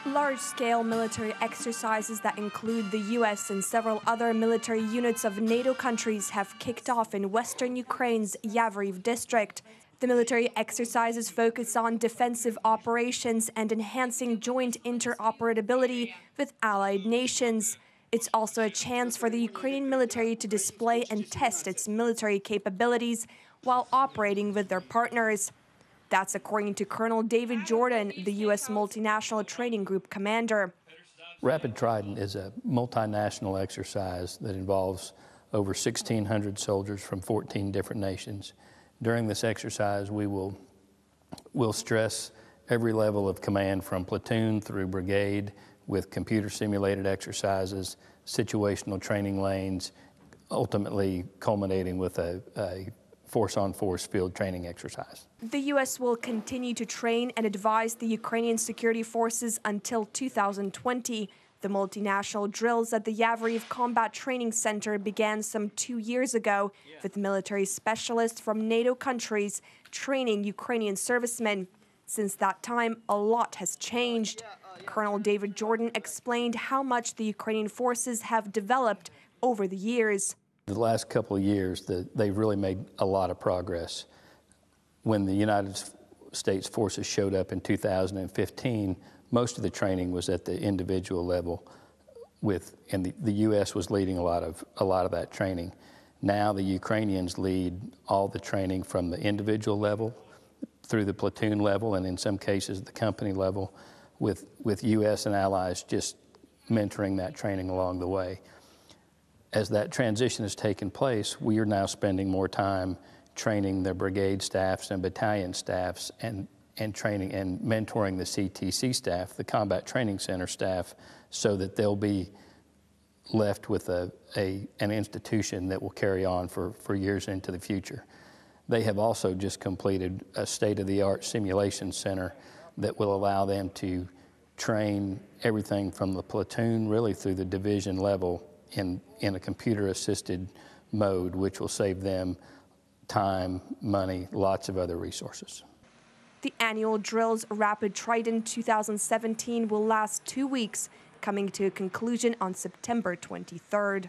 Large-scale military exercises that include the U.S. and several other military units of NATO countries have kicked off in western Ukraine's Yavoriv district. The military exercises focus on defensive operations and enhancing joint interoperability with allied nations. It's also a chance for the Ukrainian military to display and test its military capabilities while operating with their partners. That's according to Colonel David Jordan, the U.S. Multinational Training Group commander. Rapid Trident is a multinational exercise that involves over 1,600 soldiers from 14 different nations. During this exercise, we'll stress every level of command from platoon through brigade with computer-simulated exercises, situational training lanes, ultimately culminating with a force-on-force field training exercise. The U.S. will continue to train and advise the Ukrainian security forces until 2020. The multinational drills at the Yavoriv Combat Training Center began some 2 years ago, with military specialists from NATO countries training Ukrainian servicemen. Since that time, a lot has changed. Colonel David Jordan explained how much the Ukrainian forces have developed over the years. The last couple of years, they've really made a lot of progress. When the United States forces showed up in 2015, most of the training was at the individual level, and the U.S. was leading a lot of that training. Now the Ukrainians lead all the training from the individual level through the platoon level, and in some cases the company level, with U.S. and allies just mentoring that training along the way. As that transition has taken place, we are now spending more time training the brigade staffs and battalion staffs and training and mentoring the CTC staff, the Combat Training Center staff, so that they'll be left with an institution that will carry on for years into the future. They have also just completed a state-of-the-art simulation center that will allow them to train everything from the platoon really through the division level in a computer-assisted mode, which will save them time, money, lots of other resources. The annual drills Rapid Trident 2017 will last 2 weeks, coming to a conclusion on September 23rd.